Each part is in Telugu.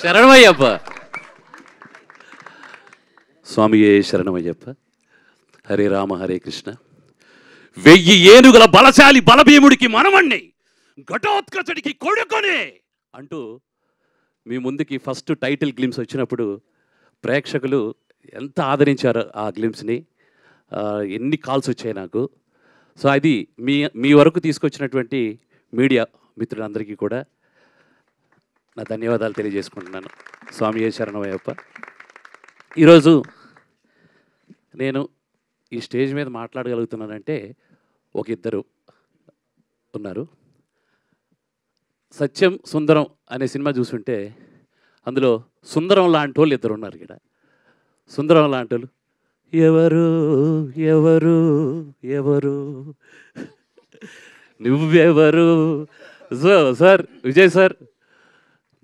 శరణమయ్యప్ప. స్వామియే శరణమయ్యప్ప. హరే రామ హరే కృష్ణ. 1000 ఏనుగుల బలశాలి బలభీముడికి మనమణ్ణి, ఘటోత్కచుడికి కొడుకునే అంటూ మీ ముందుకి ఫస్ట్ టైటిల్ గ్లిమ్స్ వచ్చినప్పుడు ప్రేక్షకులు ఎంత ఆదరించారు ఆ గ్లిమ్స్ని. ఎన్ని కాల్స్ వచ్చాయి నాకు. సో అది మీ వరకు తీసుకొచ్చినటువంటి మీడియా మిత్రులందరికీ కూడా నా ధన్యవాదాలు తెలియజేసుకుంటున్నాను. స్వామియే శరణమయ్యప్ప. ఈరోజు నేను ఈ స్టేజ్ మీద మాట్లాడగలుగుతున్నానంటే ఒక ఇద్దరు ఉన్నారు. సత్యం సుందరం అనే సినిమా చూసుంటే అందులో సుందరం లాంటి వాళ్ళు ఇద్దరు ఉన్నారు. ఇక్కడ సుందరం లాంటి వాళ్ళు ఎవరు ఎవరు ఎవరు నువ్వెవరు. సో సార్, విజయ్ సార్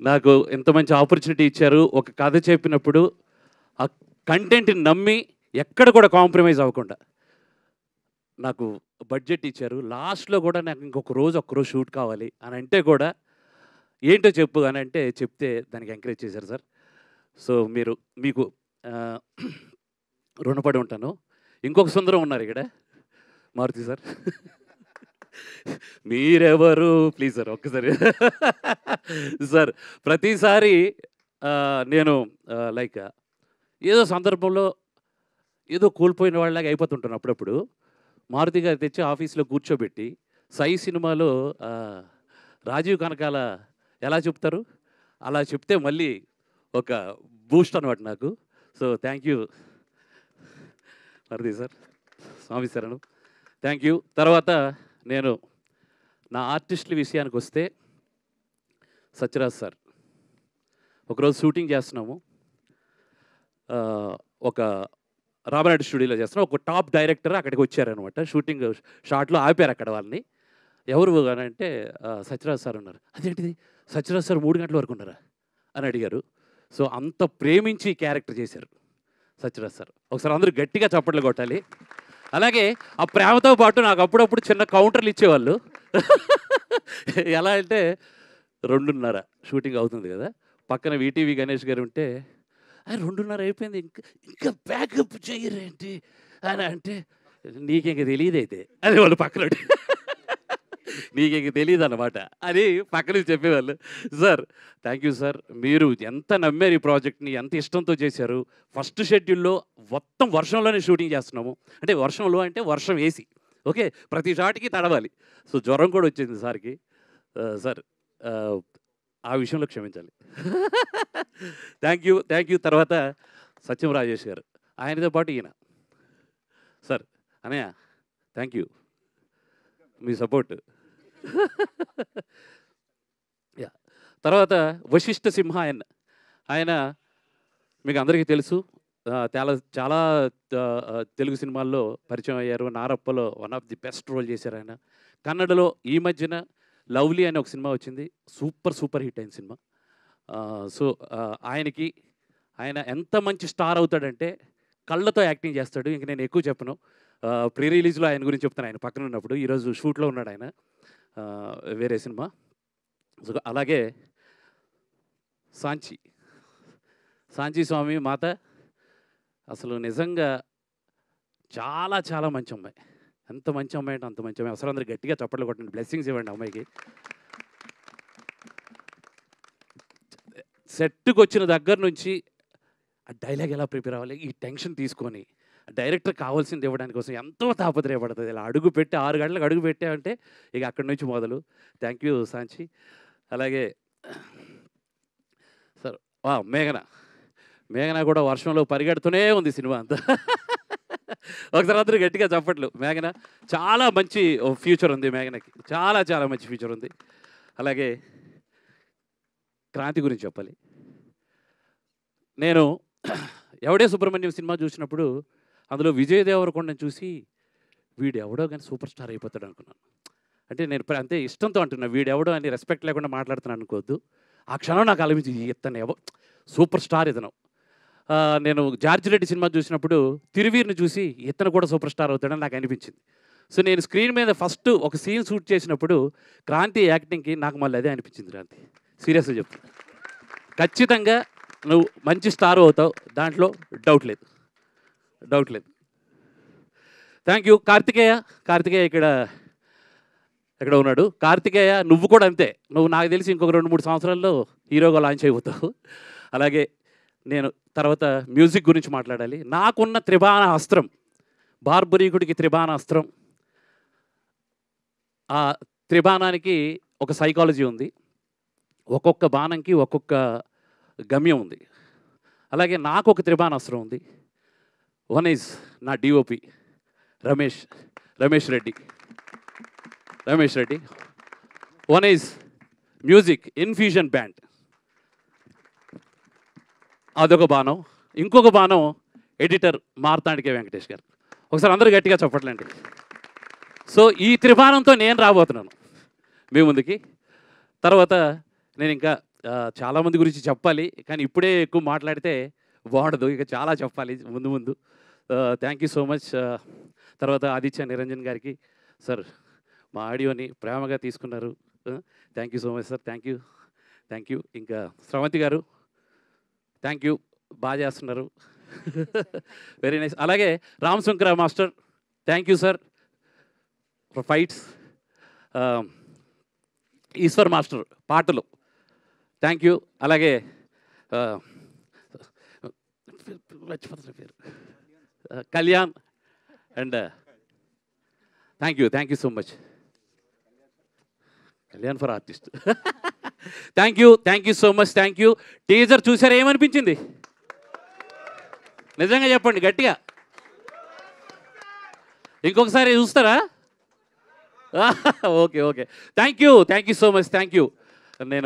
నాకు ఎంత మంచి ఆపర్చునిటీ ఇచ్చారు. ఒక కథ చెప్పినప్పుడు ఆ కంటెంట్ని నమ్మి ఎక్కడ కూడా కాంప్రమైజ్ అవ్వకుండా నాకు బడ్జెట్ ఇచ్చారు. లాస్ట్లో కూడా నాకు ఒక్క రోజు షూట్ కావాలి అని అంటే కూడా ఏంటో చెప్పు అని అంటే చెప్తే దానికి ఎంకరేజ్ చేశారు సార్. సో మీకు రుణపడి ఉంటాను. ఇంకొక సుందరం ఉన్నారు ఇక్కడ, మారుతి సార్. మీరెవరు ప్లీజ్ సార్ ఒక్కసారి. సార్ ప్రతిసారి నేను లైక్ ఏదో సందర్భంలో ఏదో కోల్పోయిన వాళ్ళలాగా అయిపోతుంటాను. అప్పుడప్పుడు మారుతి గారు తెచ్చి ఆఫీస్లో కూర్చోబెట్టి సై సినిమాలో రాజీవ్ కనకాల ఎలా చెప్తారు అలా చెప్తే మళ్ళీ ఒక బూస్ట్ అనమాట నాకు. So thank you Maruti sir. స్వామి శరణం. Thank you. తర్వాత నేను నా ఆర్టిస్టుల విషయానికి వస్తే సత్యరాజ్ సార్, ఒకరోజు షూటింగ్ చేస్తున్నాము. ఒక రామనాయుడు స్టూడియోలో చేస్తున్నాం. ఒక టాప్ డైరెక్టర్ అక్కడికి వచ్చారనమాట. షూటింగ్ షాట్లో ఆపారు అక్కడ వాళ్ళని. ఎవరు అని అంటే సత్యరాజ్ సార్ ఉన్నారు. అదేంటిది సత్యరాజ్ సార్ 3 గంటల వరకు ఉన్నారా అని అడిగారు. సో అంత ప్రేమించి క్యారెక్టర్ చేశారు సత్యరాజ్ సార్. ఒకసారి అందరూ గట్టిగా చప్పట్లు కొట్టాలి. అలాగే ఆ ప్రేమతో పాటు నాకు అప్పుడప్పుడు చిన్న కౌంటర్లు ఇచ్చేవాళ్ళు. ఎలా అంటే 2:30 షూటింగ్ అవుతుంది కదా, పక్కన వీటీవీ గణేష్ గారు ఉంటే 2:30 అయిపోయింది ఇంకా బ్యాకప్ చేయరేంటి అని అంటే నీకింక తెలియదు అయితే అని వాళ్ళు పక్కన నీకింక తెలియదు అన్నమాట అని పక్కన చెప్పేవాళ్ళు. Sir thank you sir. మీరు ఎంత నమ్మారు ఈ ప్రాజెక్ట్ని, ఎంత ఇష్టంతో చేశారు. ఫస్ట్ షెడ్యూల్లో మొత్తం వర్షంలోనే షూటింగ్ చేస్తున్నాము. అంటే వర్షంలో అంటే వర్షం వేసి ఓకే, ప్రతి షాట్కి తడవాలి. సో జ్వరం కూడా వచ్చింది సార్కి. సార్ ఆ విషయంలో క్షమించాలి. Thank you. తర్వాత సత్యం రాజేష్ గారు, ఆయనతో పాటు ఈయన సార్. అనయ్య thank you me support. Yeah. తర్వాత వశిష్ఠ సింహ ఆయన మీకు అందరికీ తెలుసు. చాలా తెలుగు సినిమాల్లో పరిచయం అయ్యారు. నారప్పలో one of the best role చేశారు ఆయన. కన్నడలో ఈ మధ్యన లవ్లీ అనే ఒక సినిమా వచ్చింది, సూపర్ హిట్ అయిన సినిమా. సో ఆయన ఎంత మంచి స్టార్ అవుతాడంటే కళ్ళతో యాక్టింగ్ చేస్తాడు. ఇంక నేను ఎక్కువ చెప్పను. ప్రీ రిలీజ్లో ఆయన గురించి చెప్తాను. ఆయన పక్కన ఉన్నప్పుడు ఈరోజు షూట్లో ఉన్నాడు ఆయన వేరే సినిమా. సో అలాగే సాంచి స్వామి మాత అసలు నిజంగా చాలా మంచి అమ్మాయి. ఎంత మంచి అమ్మాయి అంటే అంత మంచి అమ్మాయి. అసలు అందరూ గట్టిగా చప్పట్లు కొట్టండి, బ్లెస్సింగ్స్ ఇవ్వండి అమ్మాయికి. సెట్కి వచ్చిన దగ్గర నుంచి ఆ డైలాగ్ ఎలా ప్రిపేర్ అవ్వాలి ఈ టెన్షన్ తీసుకొని డైరెక్టర్ కావాల్సింది ఇవ్వడానికి కోసం ఎంతో తాపత్రయపడుతుంది. ఇలా అడుగు పెట్టి 6 గంటలకు అడుగు పెట్టామంటే ఇక అక్కడి నుంచి మొదలు. Thank you Sanchi. అలాగే సార్ మేఘన కూడా వర్షంలో పరిగెడుతూనే ఉంది సినిమా అంతా. ఒకసారి అందరూ గట్టిగా చెప్పట్లు. మేఘన చాలా మంచి ఫ్యూచర్ ఉంది. మేఘనకి చాలా మంచి ఫ్యూచర్ ఉంది. అలాగే క్రాంతి గురించి చెప్పాలి. నేను ఎవడే సుబ్రహ్మణ్యం సినిమా చూసినప్పుడు అందులో విజయ్ దేవరకొండని చూసి వీడు ఎవడో కానీ సూపర్ స్టార్ అయిపోతాడు అనుకున్నాను. అంటే నేను అంతే ఇష్టంతో అంటున్నా, వీడెవడో అని రెస్పెక్ట్ లేకుండా మాట్లాడుతున్నాను అనుకోవద్దు. ఆ క్షణం నాకు అనిపించి ఇతను సూపర్ స్టార్ ఇతను. నేను జార్జ్ రెడ్డి సినిమా చూసినప్పుడు తిరువీర్ని చూసి ఇతను కూడా సూపర్ స్టార్ అవుతాడని నాకు అనిపించింది. సో నేను స్క్రీన్ మీద ఫస్ట్ ఒక సీన్ షూట్ చేసినప్పుడు క్రాంతి యాక్టింగ్కి నాకు మళ్ళీ అదే అనిపించింది. క్రాంతి సీరియస్గా చెప్తాను. ఖచ్చితంగా నువ్వు మంచి స్టార్ అవుతావు, దాంట్లో డౌట్ లేదు, డౌట్ లేదు. Thank you. కార్తికేయ ఇక్కడ ఉన్నాడు. కార్తికేయ నువ్వు కూడా అంతే, నువ్వు నాకు తెలిసి ఇంకొక 2-3 సంవత్సరాల్లో హీరోగా లాంచ్ అయిపోతావు. అలాగే నేను తర్వాత మ్యూజిక్ గురించి మాట్లాడాలి. నాకున్న త్రిబాణ అస్త్రం, బార్బరీకుడికి త్రిబాణ అస్త్రం, ఆ త్రిబాణానికి ఒక సైకాలజీ ఉంది, ఒక్కొక్క బాణంకి ఒక్కొక్క గమ్యం ఉంది. అలాగే నాకు ఒక త్రిబాణ అస్త్రం ఉంది. వన్ ఈజ్ నా DOP Ramesh Reddy. One is music infusion band, అదొక బాణం. ఇంకొక బాణం ఎడిటర్ మార్తాండికే వెంకటేష్ గారు. ఒకసారి అందరూ గట్టిగా చెప్పట్లండి. సో ఈ త్రిబాణంతో నేను రాబోతున్నాను మీ ముందుకి. తర్వాత నేను ఇంకా చాలామంది గురించి చెప్పాలి, కానీ ఇప్పుడే ఎక్కువ మాట్లాడితే బాగుండదు, ఇక చాలా చెప్పాలి ముందు. Thank you so much. తర్వాత ఆదిత్య నిరంజన్ గారికి, సార్ మా ఆడియోని ప్రేమగా తీసుకున్నారు, thank you so much sir, thank you. ఇంకా స్రవంతి గారు థ్యాంక్ యూ, బాగా చేస్తున్నారు, వెరీ నైస్. అలాగే Ram Shankar master, thank you sir for fights. Eshwar master పాటలు, థ్యాంక్ యూ. అలాగే పేరు Kalyan and thank you so much. Kalyan for artist. Thank you so much, thank you. Teaser చూసారా, ఏమనిపించింది? నిజంగా చెప్పండి గట్టిగా. ఇంకొకసారి చూస్తారా? Okay thank you so much, thank you. నేను